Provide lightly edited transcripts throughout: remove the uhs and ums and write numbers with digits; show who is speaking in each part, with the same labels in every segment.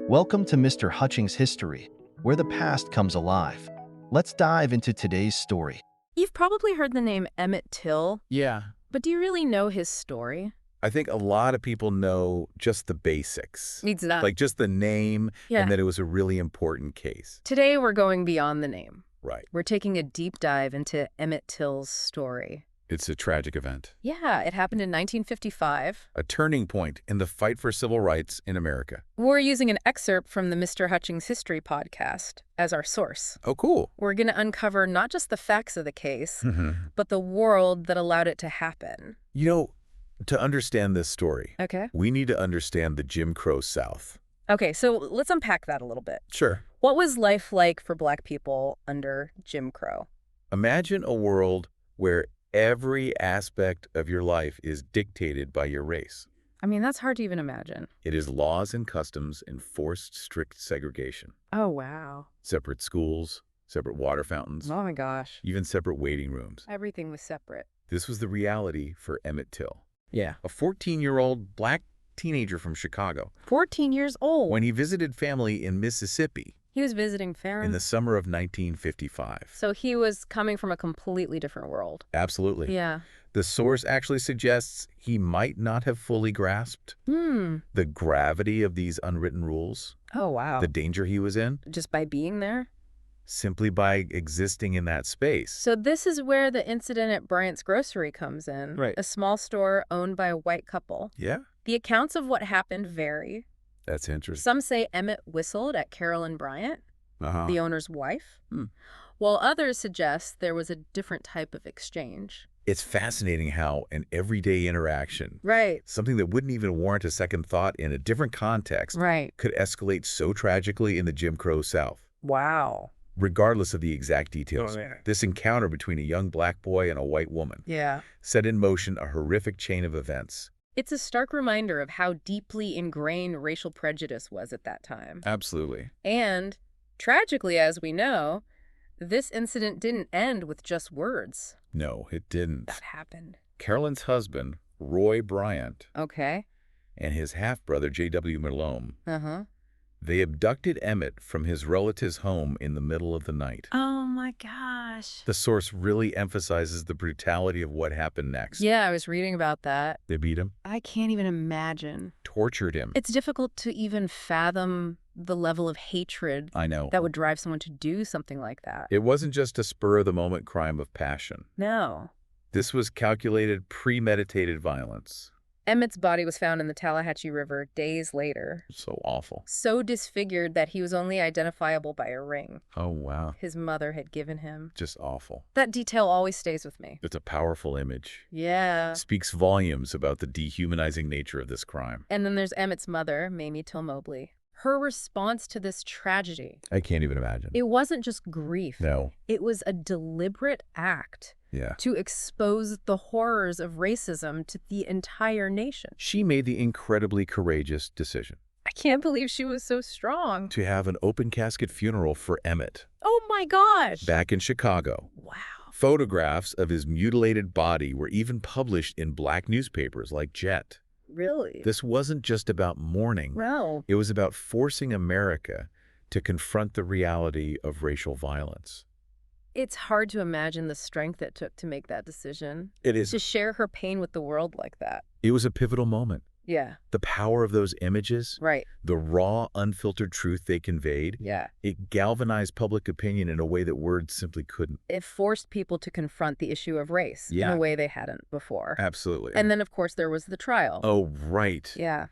Speaker 1: Welcome to Mr. Hutchings History, where the past comes alive. Let's dive into today's story.
Speaker 2: You've probably heard the name Emmett Till,
Speaker 3: Yeah.
Speaker 2: but do you really know his story?
Speaker 3: I think a lot of people know just the basics.
Speaker 2: Exactly.
Speaker 3: Like just the name and that it was a really important case.
Speaker 2: Today we're going beyond the name.
Speaker 3: Right.
Speaker 2: We're taking a deep dive into Emmett Till's story.
Speaker 3: It's a tragic event.
Speaker 2: Yeah, it happened in 1955.
Speaker 3: A turning point in the fight for civil rights in America.
Speaker 2: We're using an excerpt from the Hutchings History podcast as our source.
Speaker 3: Oh, cool.
Speaker 2: We're going to uncover not just the facts of the case, but the world that allowed it to happen.
Speaker 3: You know, to understand this story,
Speaker 2: Okay.
Speaker 3: we need to understand the Jim Crow South.
Speaker 2: Okay, so let's unpack that a little bit.
Speaker 3: Sure.
Speaker 2: What was life like for Black people under Jim Crow?
Speaker 3: Imagine a world where every aspect of your life is dictated by your race.
Speaker 2: I mean, that's hard to even imagine.
Speaker 3: It is laws and customs enforced strict segregation.
Speaker 2: Oh, wow.
Speaker 3: Separate schools, separate water fountains,
Speaker 2: Oh, my gosh.
Speaker 3: even separate waiting rooms.
Speaker 2: Everything was separate.
Speaker 3: This was the reality for Emmett Till,
Speaker 2: Yeah.
Speaker 3: a 14-year-old Black teenager from Chicago.
Speaker 2: 14 years old.
Speaker 3: When he visited family in Mississippi
Speaker 2: He was visiting
Speaker 3: in
Speaker 2: Farron.
Speaker 3: the summer of 1955.
Speaker 2: So he was coming from a completely different world.
Speaker 3: Absolutely.
Speaker 2: Yeah.
Speaker 3: The source actually suggests he might not have fully grasped the gravity of these unwritten rules,
Speaker 2: Oh, wow.
Speaker 3: the danger he was in,
Speaker 2: Just by being there?
Speaker 3: simply by existing in that space.
Speaker 2: So this is where the incident at Bryant's grocery comes in.
Speaker 3: Right.
Speaker 2: A small store owned by a white couple.
Speaker 3: Yeah,
Speaker 2: The accounts of what happened vary.
Speaker 3: that's interesting.
Speaker 2: Some say Emmett whistled at Carolyn Bryant, the owner's wife,
Speaker 3: Hmm.
Speaker 2: while others suggest there was a different type of exchange.
Speaker 3: It's fascinating how an everyday interaction,
Speaker 2: Right.
Speaker 3: something that wouldn't even warrant a second thought in a different context,
Speaker 2: Right.
Speaker 3: could escalate so tragically in the Jim Crow South.
Speaker 2: Wow.
Speaker 3: Regardless of the exact details,
Speaker 2: Oh, yeah.
Speaker 3: this encounter between a young Black boy and a white woman
Speaker 2: Yeah.
Speaker 3: set in motion a horrific chain of events.
Speaker 2: It's a stark reminder of how deeply ingrained racial prejudice was at that time.
Speaker 3: Absolutely.
Speaker 2: And, tragically, as we know, this incident didn't end with just words.
Speaker 3: No, it didn't.
Speaker 2: That happened.
Speaker 3: Carolyn's husband, Roy Bryant,
Speaker 2: Okay.
Speaker 3: and his half-brother, J.W. Malone,
Speaker 2: Uh-huh.
Speaker 3: they abducted Emmett from his relative's home in the middle of the night.
Speaker 2: Oh, my gosh.
Speaker 3: The source really emphasizes the brutality of what happened next.
Speaker 2: Yeah, I was reading about that.
Speaker 3: They beat him,
Speaker 2: I can't even imagine.
Speaker 3: tortured him.
Speaker 2: It's difficult to even fathom the level of hatred
Speaker 3: I know.
Speaker 2: that would drive someone to do something like that.
Speaker 3: It wasn't just a spur-of-the-moment crime of passion.
Speaker 2: No.
Speaker 3: This was calculated, premeditated violence.
Speaker 2: Emmett's body was found in the Tallahatchie River days later,
Speaker 3: So awful.
Speaker 2: so disfigured that he was only identifiable by a ring
Speaker 3: Oh, wow.
Speaker 2: his mother had given him.
Speaker 3: Just awful.
Speaker 2: That detail always stays with me.
Speaker 3: It's a powerful image.
Speaker 2: Yeah.
Speaker 3: Speaks volumes about the dehumanizing nature of this crime.
Speaker 2: And then there's Emmett's mother, Mamie Till-Mobley. Her response to this tragedy,
Speaker 3: I can't even imagine.
Speaker 2: it wasn't just grief.
Speaker 3: No.
Speaker 2: It was a deliberate act
Speaker 3: Yeah.
Speaker 2: to expose the horrors of racism to the entire nation.
Speaker 3: She made the incredibly courageous decision
Speaker 2: I can't believe she was so strong.
Speaker 3: to have an open casket funeral for Emmett
Speaker 2: Oh my gosh.
Speaker 3: back in Chicago.
Speaker 2: Wow.
Speaker 3: Photographs of his mutilated body were even published in Black newspapers like Jet.
Speaker 2: Really?
Speaker 3: This wasn't just about mourning.
Speaker 2: No.
Speaker 3: It was about forcing America to confront the reality of racial violence.
Speaker 2: It's hard to imagine the strength it took to make that decision.
Speaker 3: It is.
Speaker 2: To share her pain with the world like that.
Speaker 3: It was a pivotal moment.
Speaker 2: Yeah.
Speaker 3: The power of those images,
Speaker 2: Right.
Speaker 3: the raw, unfiltered truth they conveyed,
Speaker 2: Yeah.
Speaker 3: it galvanized public opinion in a way that words simply couldn't.
Speaker 2: It forced people to confront the issue of race in
Speaker 3: Yeah.
Speaker 2: a way they hadn't before.
Speaker 3: Absolutely.
Speaker 2: And then, of course, there was the trial.
Speaker 3: Oh, right.
Speaker 2: Yeah.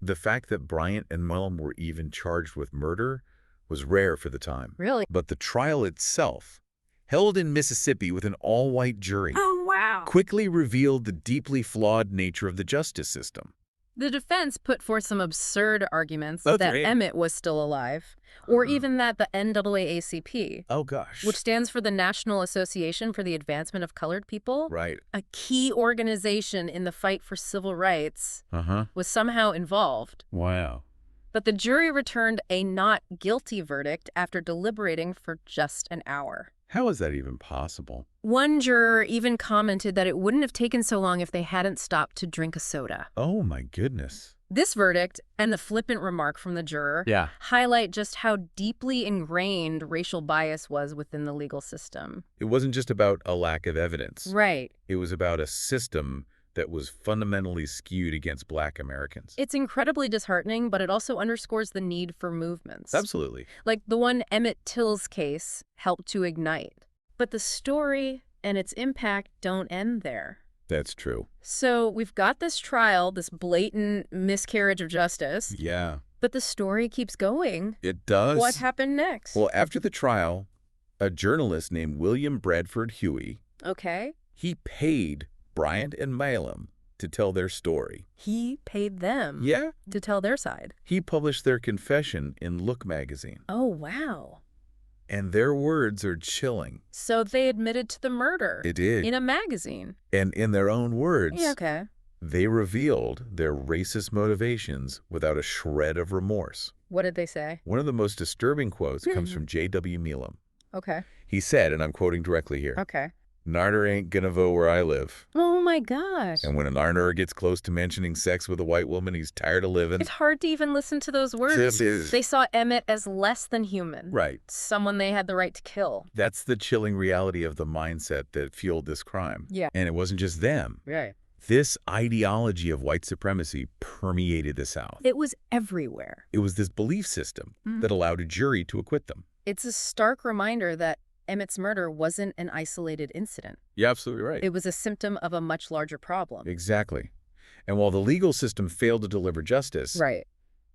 Speaker 3: The fact that Bryant and Malone were even charged with murder was rare for the time.
Speaker 2: Really?
Speaker 3: But the trial itself, held in Mississippi with an all-white jury,
Speaker 2: Oh, wow.
Speaker 3: quickly revealed the deeply flawed nature of the justice system.
Speaker 2: The defense put forth some absurd arguments
Speaker 3: That's
Speaker 2: that
Speaker 3: right.
Speaker 2: Emmett was still alive, or even that the NAACP,
Speaker 3: Oh, gosh.
Speaker 2: which stands for the National Association for the Advancement of Colored People,
Speaker 3: Right.
Speaker 2: a key organization in the fight for civil rights,
Speaker 3: Uh-huh.
Speaker 2: was somehow involved.
Speaker 3: Wow.
Speaker 2: But the jury returned a not guilty verdict after deliberating for just an hour.
Speaker 3: How is that even possible?
Speaker 2: One juror even commented that it wouldn't have taken so long if they hadn't stopped to drink a soda.
Speaker 3: Oh, my goodness.
Speaker 2: This verdict and the flippant remark from the juror highlight just how deeply ingrained racial bias was within the legal system.
Speaker 3: It wasn't just about a lack of evidence.
Speaker 2: Right.
Speaker 3: It was about a system that was fundamentally skewed against Black Americans.
Speaker 2: It's incredibly disheartening, but it also underscores the need for movements.
Speaker 3: Absolutely.
Speaker 2: Like the one Emmett Till's case helped to ignite. But the story and its impact don't end there.
Speaker 3: That's true.
Speaker 2: So we've got this trial, this blatant miscarriage of justice.
Speaker 3: Yeah.
Speaker 2: But the story keeps going.
Speaker 3: It does.
Speaker 2: What happened next?
Speaker 3: Well, after the trial, a journalist named William Bradford Huey, he paid Bryant and Malem to tell their story.
Speaker 2: He paid them to tell their side.
Speaker 3: He published their confession in Look magazine.
Speaker 2: Oh, wow.
Speaker 3: And their words are chilling.
Speaker 2: So they admitted to the murder.
Speaker 3: It did.
Speaker 2: In a magazine.
Speaker 3: And in their own words,
Speaker 2: Yeah,
Speaker 3: they revealed their racist motivations without a shred of remorse.
Speaker 2: What did they say?
Speaker 3: One of the most disturbing quotes comes from J.W. Malem.
Speaker 2: Okay.
Speaker 3: He said, and I'm quoting directly here,
Speaker 2: Okay.
Speaker 3: "Narder ain't gonna vote where I live.
Speaker 2: Oh, my gosh.
Speaker 3: And when a narder gets close to mentioning sex with a white woman, he's tired of living."
Speaker 2: It's hard to even listen to those words. They saw Emmett as less than human.
Speaker 3: Right.
Speaker 2: Someone they had the right to kill.
Speaker 3: That's the chilling reality of the mindset that fueled this crime.
Speaker 2: Yeah.
Speaker 3: And it wasn't just them.
Speaker 2: Right.
Speaker 3: This ideology of white supremacy permeated the South.
Speaker 2: It was everywhere.
Speaker 3: It was this belief system that allowed a jury to acquit them.
Speaker 2: It's a stark reminder that Emmett's murder wasn't an isolated incident.
Speaker 3: You're absolutely right.
Speaker 2: It was a symptom of a much larger problem.
Speaker 3: Exactly. And while the legal system failed to deliver justice,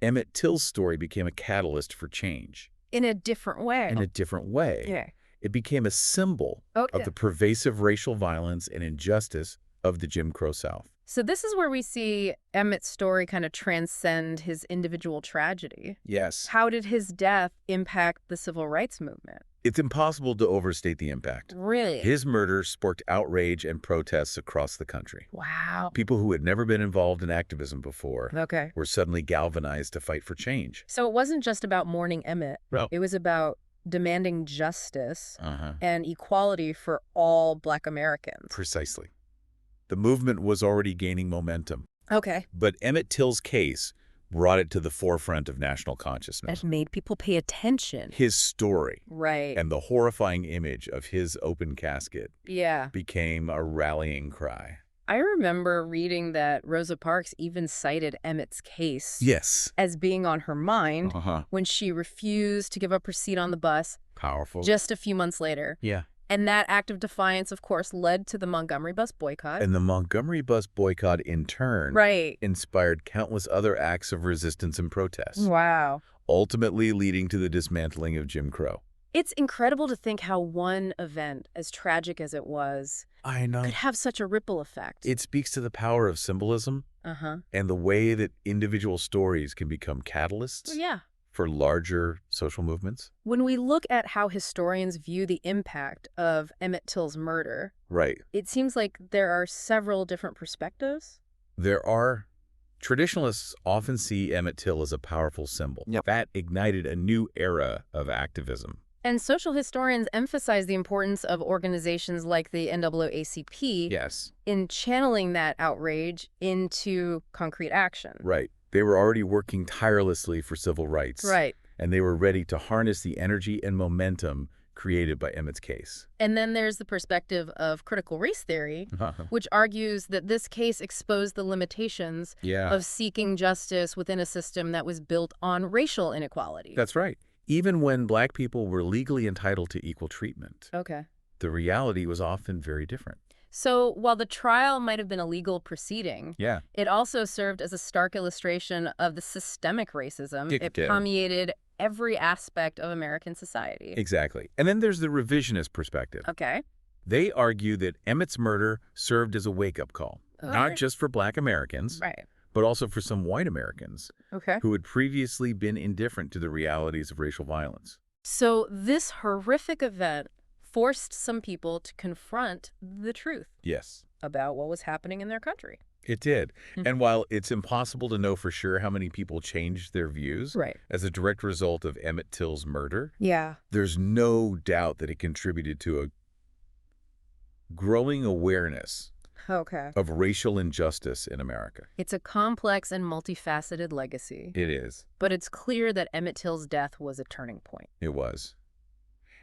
Speaker 3: Emmett Till's story became a catalyst for change.
Speaker 2: In a different way.
Speaker 3: In a different way.
Speaker 2: Yeah.
Speaker 3: It became a symbol of the pervasive racial violence and injustice of the Jim Crow South.
Speaker 2: So this is where we see Emmett's story kind of transcend his individual tragedy.
Speaker 3: Yes.
Speaker 2: How did his death impact the civil rights movement?
Speaker 3: It's impossible to overstate the impact.
Speaker 2: Really?
Speaker 3: His murder sparked outrage and protests across the country.
Speaker 2: Wow.
Speaker 3: People who had never been involved in activism before were suddenly galvanized to fight for change.
Speaker 2: So it wasn't just about mourning Emmett.
Speaker 3: No.
Speaker 2: It was about demanding justice and equality for all Black Americans.
Speaker 3: Precisely. The movement was already gaining momentum.
Speaker 2: Okay.
Speaker 3: But Emmett Till's case brought it to the forefront of national consciousness.
Speaker 2: That made people pay attention.
Speaker 3: His story
Speaker 2: and
Speaker 3: the horrifying image of his open casket
Speaker 2: Yeah.
Speaker 3: became a rallying cry.
Speaker 2: I remember reading that Rosa Parks even cited Emmett's case
Speaker 3: Yes.
Speaker 2: as being on her mind when she refused to give up her seat on the bus
Speaker 3: Powerful.
Speaker 2: just a few months later.
Speaker 3: Yeah.
Speaker 2: And that act of defiance, of course, led to the Montgomery Bus Boycott.
Speaker 3: And the Montgomery Bus Boycott, in turn, inspired countless other acts of resistance and protest.
Speaker 2: Wow.
Speaker 3: Ultimately leading to the dismantling of Jim Crow.
Speaker 2: It's incredible to think how one event, as tragic as it was,
Speaker 3: I know,
Speaker 2: could have such a ripple effect.
Speaker 3: It speaks to the power of symbolism and the way that individual stories can become catalysts for larger social movements.
Speaker 2: When we look at how historians view the impact of Emmett Till's murder, it seems like there are several different perspectives.
Speaker 3: There are. Traditionalists often see Emmett Till as a powerful symbol. That ignited a new era of activism.
Speaker 2: And social historians emphasize the importance of organizations like the NAACP in channeling that outrage into concrete action.
Speaker 3: They were already working tirelessly for civil rights. And they were ready to harness the energy and momentum created by Emmett's case.
Speaker 2: And then there's the perspective of critical race theory, which argues that this case exposed the limitations of seeking justice within a system that was built on racial inequality.
Speaker 3: That's right. Even when Black people were legally entitled to equal treatment, the reality was often very different.
Speaker 2: So while the trial might have been a legal proceeding, it also served as a stark illustration of the systemic racism. It permeated every aspect of American society.
Speaker 3: Exactly. And then there's the revisionist perspective. They argue that Emmett's murder served as a wake-up call, not just for Black Americans, but also for some white Americans who had previously been indifferent to the realities of racial violence.
Speaker 2: So this horrific event forced some people to confront the truth about what was happening in their country.
Speaker 3: It did. And while it's impossible to know for sure how many people changed their views as a direct result of Emmett Till's murder, there's no doubt that it contributed to a growing awareness of racial injustice in America.
Speaker 2: It's a complex and multifaceted legacy.
Speaker 3: It is.
Speaker 2: But it's clear that Emmett Till's death was a turning point.
Speaker 3: It was.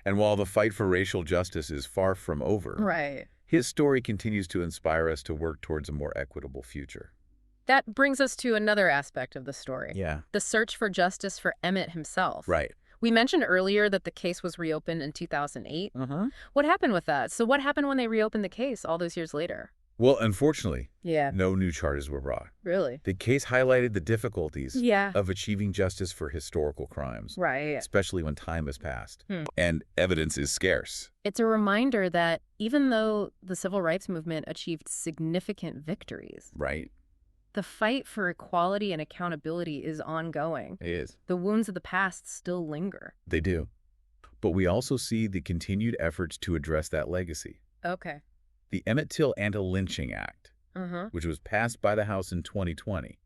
Speaker 3: And while the fight for racial justice is far from over, his story continues to inspire us to work towards a more equitable future.
Speaker 2: That brings us to another aspect of the story.
Speaker 3: Yeah.
Speaker 2: The search for justice for Emmett himself.
Speaker 3: Right.
Speaker 2: We mentioned earlier that the case was reopened in 2008. What happened with that? So what happened when they reopened the case all those years later?
Speaker 3: Well, unfortunately, no new charges were brought.
Speaker 2: Really?
Speaker 3: The case highlighted the difficulties of achieving justice for historical crimes, especially when time has passed and evidence is scarce.
Speaker 2: It's a reminder that even though the civil rights movement achieved significant victories, the fight for equality and accountability is ongoing.
Speaker 3: It is.
Speaker 2: The wounds of the past still linger.
Speaker 3: They do. But we also see the continued efforts to address that legacy.
Speaker 2: Okay.
Speaker 3: The Emmett Till Anti-Lynching Act, which was passed by the House in 2020,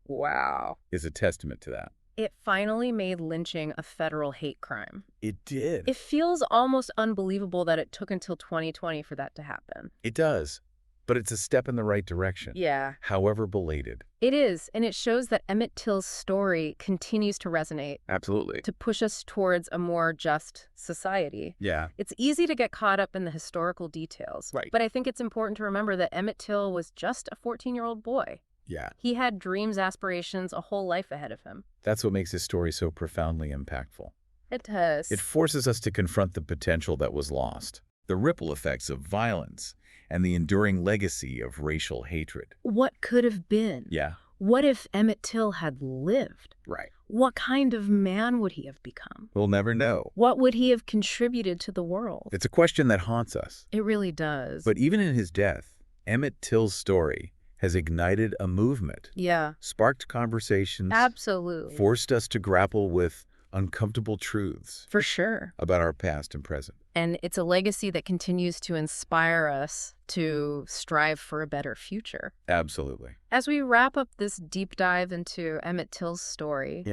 Speaker 3: is a testament to that.
Speaker 2: It finally made lynching a federal hate crime.
Speaker 3: It did.
Speaker 2: It feels almost unbelievable that it took until 2020 for that to happen.
Speaker 3: It does. But it's a step in the right direction.
Speaker 2: Yeah.
Speaker 3: However belated.
Speaker 2: It is, and it shows that Emmett Till's story continues to resonate.
Speaker 3: Absolutely.
Speaker 2: To push us towards a more just society.
Speaker 3: Yeah.
Speaker 2: It's easy to get caught up in the historical details. But I think it's important to remember that Emmett Till was just a 14-year-old boy.
Speaker 3: Yeah.
Speaker 2: He had dreams, aspirations, a whole life ahead of him.
Speaker 3: That's what makes his story so profoundly impactful.
Speaker 2: It does.
Speaker 3: It forces us to confront the potential that was lost, the ripple effects of violence, and the enduring legacy of racial hatred.
Speaker 2: What could have been?
Speaker 3: Yeah.
Speaker 2: What if Emmett Till had lived?
Speaker 3: Right.
Speaker 2: What kind of man would he have become?
Speaker 3: We'll never know.
Speaker 2: What would he have contributed to the world?
Speaker 3: It's a question that haunts us.
Speaker 2: It really does.
Speaker 3: But even in his death, Emmett Till's story has ignited a movement.
Speaker 2: Yeah.
Speaker 3: Sparked conversations.
Speaker 2: Absolutely.
Speaker 3: Forced us to grapple with uncomfortable truths.
Speaker 2: For sure.
Speaker 3: About our past and present.
Speaker 2: And it's a legacy that continues to inspire us to strive for a better future.
Speaker 3: Absolutely.
Speaker 2: As we wrap up this deep dive into Emmett Till's story,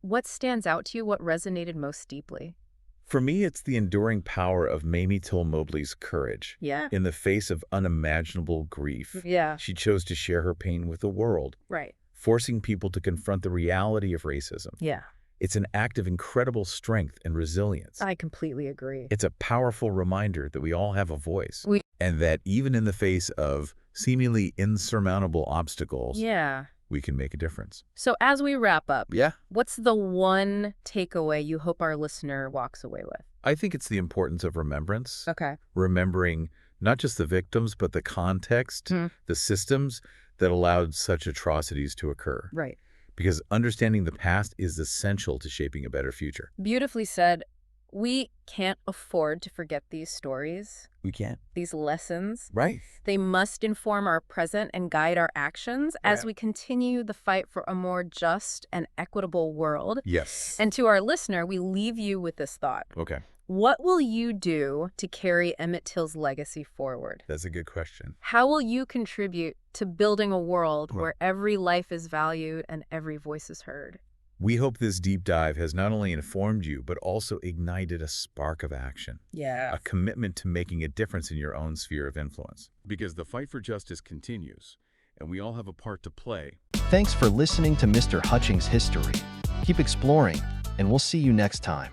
Speaker 2: what stands out to you? What resonated most deeply?
Speaker 3: For me, it's the enduring power of Mamie Till-Mobley's courage. In the face of unimaginable grief. She chose to share her pain with the world. Forcing people to confront the reality of racism. It's an act of incredible strength and resilience.
Speaker 2: I completely agree.
Speaker 3: It's a powerful reminder that we all have a voice. And that even in the face of seemingly insurmountable obstacles, we can make a difference.
Speaker 2: So as we wrap up, what's the one takeaway you hope our listener walks away with?
Speaker 3: I think it's the importance of remembrance.
Speaker 2: Okay.
Speaker 3: Remembering not just the victims, but the context, the systems that allowed such atrocities to occur.
Speaker 2: Right.
Speaker 3: Because understanding the past is essential to shaping a better future.
Speaker 2: Beautifully said. We can't afford to forget these stories.
Speaker 3: We can't.
Speaker 2: These lessons.
Speaker 3: Right.
Speaker 2: They must inform our present and guide our actions as we continue the fight for a more just and equitable world.
Speaker 3: Yes.
Speaker 2: And to our listener, we leave you with this thought.
Speaker 3: Okay.
Speaker 2: What will you do to carry Emmett Till's legacy forward?
Speaker 3: That's a good question.
Speaker 2: How will you contribute to building a world where every life is valued and every voice is heard?
Speaker 3: We hope this deep dive has not only informed you, but also ignited a spark of action.
Speaker 2: Yeah.
Speaker 3: A commitment to making a difference in your own sphere of influence. Because the fight for justice continues, and we all have a part to play.
Speaker 1: Thanks for listening to Mr. Hutchings History. Keep exploring, and we'll see you next time.